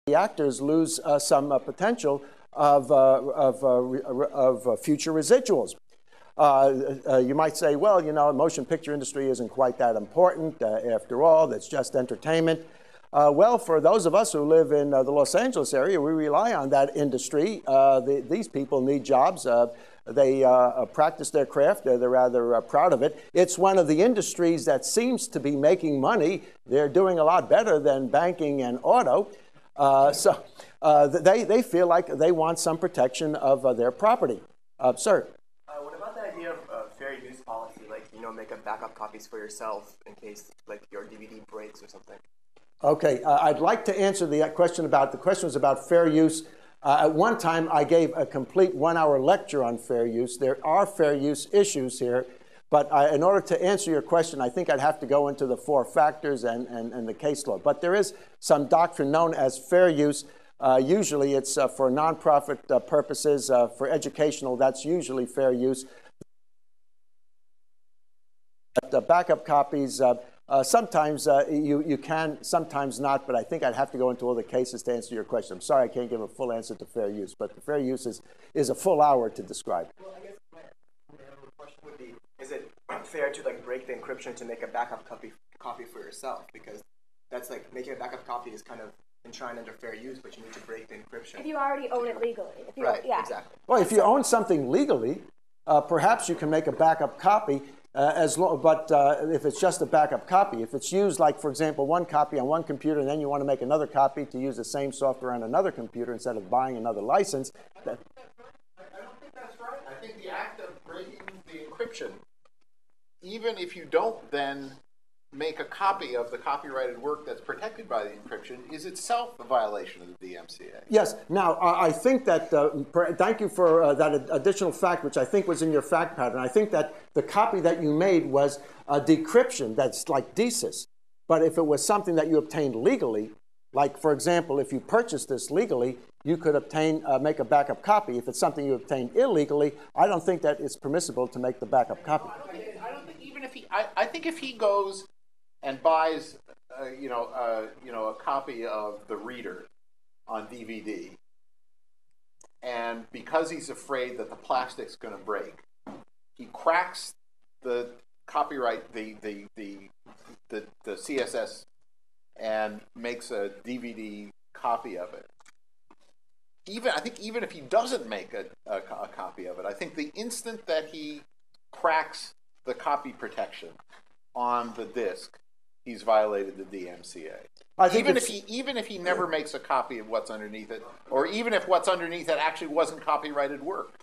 the actors lose some potential of future residuals. You might say, well, you know, the motion picture industry isn't quite that important. After all, it's just entertainment. Well, for those of us who live in the Los Angeles area, we rely on that industry. These people need jobs. They practice their craft. They're rather proud of it. It's one of the industries that seems to be making money. They're doing a lot better than banking and auto. So they feel like they want some protection of their property. Sir? What about the idea of fair use policy, like, you know, make up backup copies for yourself in case, like, your DVD breaks or something? Okay, I'd like to answer the question was about fair use. At one time, I gave a complete one-hour lecture on fair use. There are fair use issues here, but in order to answer your question, I think I'd have to go into the 4 factors and the case law. But there is some doctrine known as fair use. Usually it's for nonprofit purposes. For educational, that's usually fair use. But, backup copies, sometimes you can, sometimes not, but I think I'd have to go into all the cases to answer your question. I'm sorry I can't give a full answer to fair use, but the fair use is a full hour to describe. Well, I guess my question would be, is it fair to, like, break the encryption to make a backup copy for yourself? Because that's, like, making a backup copy is kind of enshrined under fair use, but you need to break the encryption. If you already own it legally. If you right, yeah. Exactly. Well, if you own something legally, perhaps you can make a backup copy. But if it's just a backup copy, if it's used, like, for example, one copy on one computer, and then you want to make another copy to use the same software on another computer instead of buying another license. I don't think that's right. I think the act of breaking the encryption, even if you don't then make a copy of the copyrighted work that's protected by the encryption, is itself a violation of the DMCA. Yes. Now, I think that, thank you for that additional fact, which I think was in your fact pattern. I think that the copy that you made was a decryption that's like DSys. But if it was something that you obtained legally, like, for example, if you purchased this legally, you could make a backup copy. If it's something you obtained illegally, I don't think that it's permissible to make the backup copy. I don't think even if he, I think if he goes and buys, a copy of The Reader on DVD, and because he's afraid that the plastic's going to break, he cracks the copyright, the CSS, and makes a DVD copy of it. I think even if he doesn't make a copy of it, I think the instant that he cracks the copy protection on the disk, he's violated the DMCA. Even if he never makes a copy of what's underneath it, or even if what's underneath it actually wasn't copyrighted work.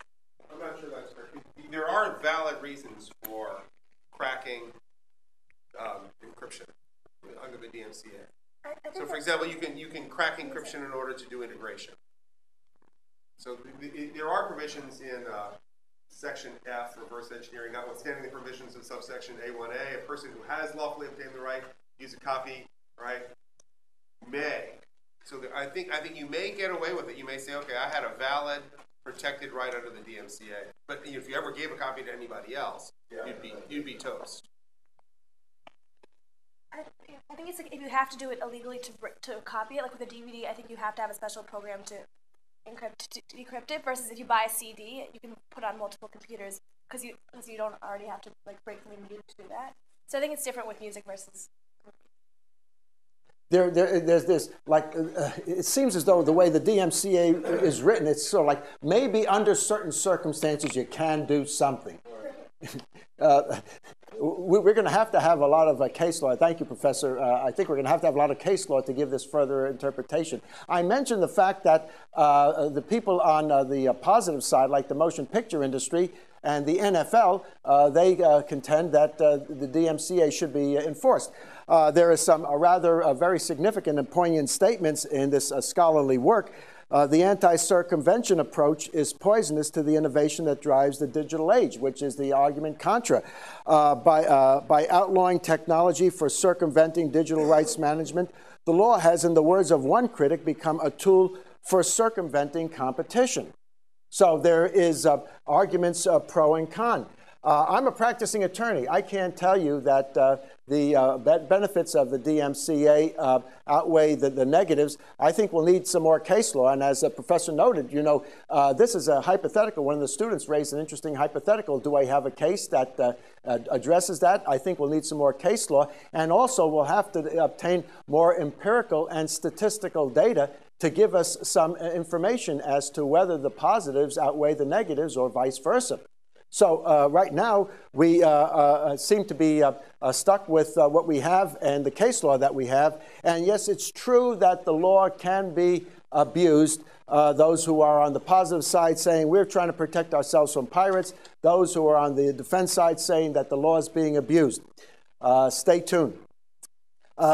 I'm not sure that's fair. There are valid reasons for cracking encryption under the DMCA. So, for example, you can crack encryption in order to do integration. So there are provisions in Section F, reverse engineering, notwithstanding the provisions of subsection A1A, a person who has lawfully obtained the right to use a copy, right, may. So I think you may get away with it. You may say, okay, I had a valid, protected right under the DMCA. But if you ever gave a copy to anybody else, you'd be toast. I think it's like if you have to do it illegally to copy it, like with a DVD, I think you have to have a special program to decrypt it, versus if you buy a CD, you can put on multiple computers because you don't already have to, like, break the computer to do that. So I think it's different with music versus. There's this, like, it seems as though the way the DMCA is written, it's sort of like maybe under certain circumstances you can do something. We're going to have a lot of case law. Thank you, Professor. I think we're going to have a lot of case law to give this further interpretation. I mentioned the fact that the people on the positive side, like the motion picture industry and the NFL, they contend that the DMCA should be enforced. There is some rather very significant and poignant statements in this scholarly work. The anti-circumvention approach is poisonous to the innovation that drives the digital age, which is the argument contra. By outlawing technology for circumventing digital rights management, the law has, in the words of one critic, become a tool for circumventing competition. So there is arguments pro and con. I'm a practicing attorney. I can't tell you that the benefits of the DMCA outweigh the negatives, I think we'll need some more case law. And as the professor noted, you know, this is a hypothetical. One of the students raised an interesting hypothetical. Do I have a case that addresses that? I think we'll need some more case law. And also, we'll have to obtain more empirical and statistical data to give us some information as to whether the positives outweigh the negatives or vice versa. So right now, we seem to be stuck with what we have and the case law that we have. And yes, it's true that the law can be abused. Those who are on the positive side saying we're trying to protect ourselves from pirates. Those who are on the defense side saying that the law is being abused. Stay tuned.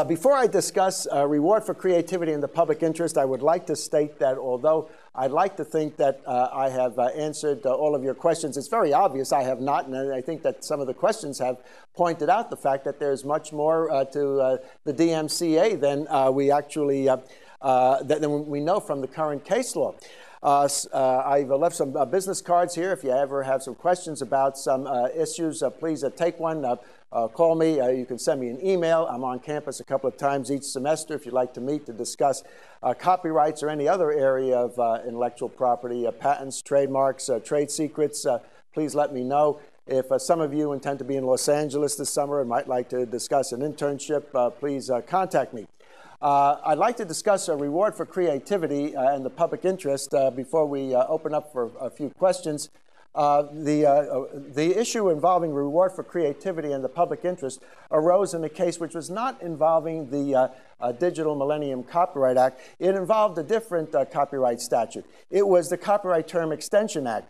Before I discuss reward for creativity in the public interest, I would like to state that although I'd like to think that I have answered all of your questions, it's very obvious I have not, and I think that some of the questions have pointed out the fact that there's much more to the DMCA than we actually than we know from the current case law. I've left some business cards here. If you ever have some questions about some issues, please take one. Call me. You can send me an email. I'm on campus a couple of times each semester if you'd like to meet to discuss copyrights or any other area of intellectual property, patents, trademarks, trade secrets. Please let me know. If some of you intend to be in Los Angeles this summer and might like to discuss an internship, please contact me. I'd like to discuss a reward for creativity and the public interest before we open up for a few questions. The issue involving reward for creativity and the public interest arose in a case which was not involving the Digital Millennium Copyright Act. It involved a different copyright statute. It was the Copyright Term Extension Act,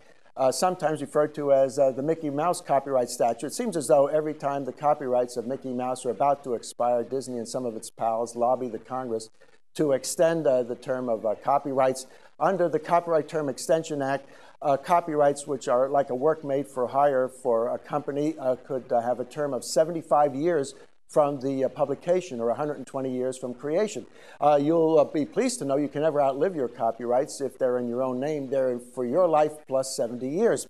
sometimes referred to as the Mickey Mouse copyright statute. It seems as though every time the copyrights of Mickey Mouse are about to expire, Disney and some of its pals lobby the Congress to extend the term of copyrights. Under the Copyright Term Extension Act, copyrights which are like a work made for hire for a company could have a term of 75 years from the publication or 120 years from creation. You'll be pleased to know you can never outlive your copyrights if they're in your own name. They're for your life plus 70 years.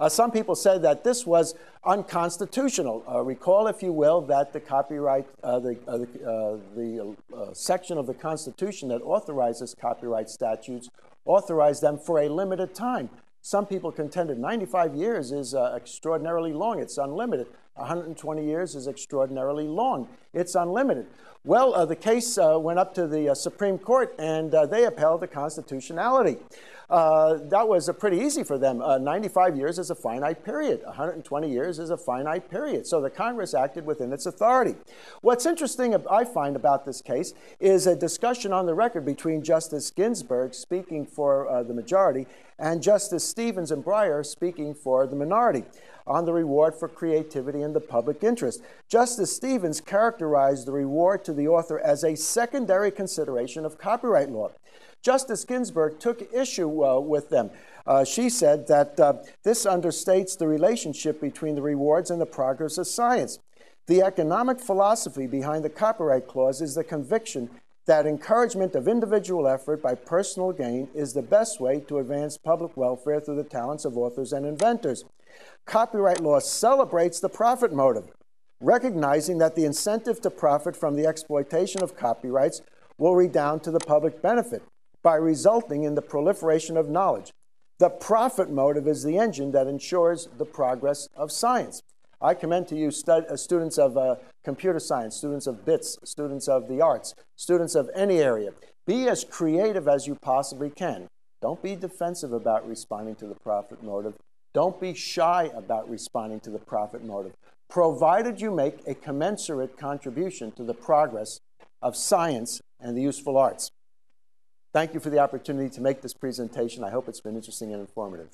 Some people said that this was unconstitutional. Recall, if you will, that the copyright, the section of the Constitution that authorizes copyright statutes authorized them for a limited time. Some people contended 95 years is extraordinarily long. It's unlimited. 120 years is extraordinarily long. It's unlimited. Well, the case went up to the Supreme Court, and they upheld the constitutionality. That was pretty easy for them. 95 years is a finite period. 120 years is a finite period. So the Congress acted within its authority. What's interesting, I find, about this case is a discussion on the record between Justice Ginsburg, speaking for the majority, and Justice Stevens and Breyer, speaking for the minority, on the reward for creativity in the public interest. Justice Stevens characterized the reward to the author as a secondary consideration of copyright law. Justice Ginsburg took issue with them. She said that this understates the relationship between the rewards and the progress of science. The economic philosophy behind the copyright clause is the conviction that encouragement of individual effort by personal gain is the best way to advance public welfare through the talents of authors and inventors. Copyright law celebrates the profit motive, recognizing that the incentive to profit from the exploitation of copyrights will redound to the public benefit by resulting in the proliferation of knowledge. The profit motive is the engine that ensures the progress of science. I commend to you students of computer science, students of bits, students of the arts, students of any area. Be as creative as you possibly can. Don't be defensive about responding to the profit motive. Don't be shy about responding to the profit motive, provided you make a commensurate contribution to the progress of science and the useful arts. Thank you for the opportunity to make this presentation. I hope it's been interesting and informative.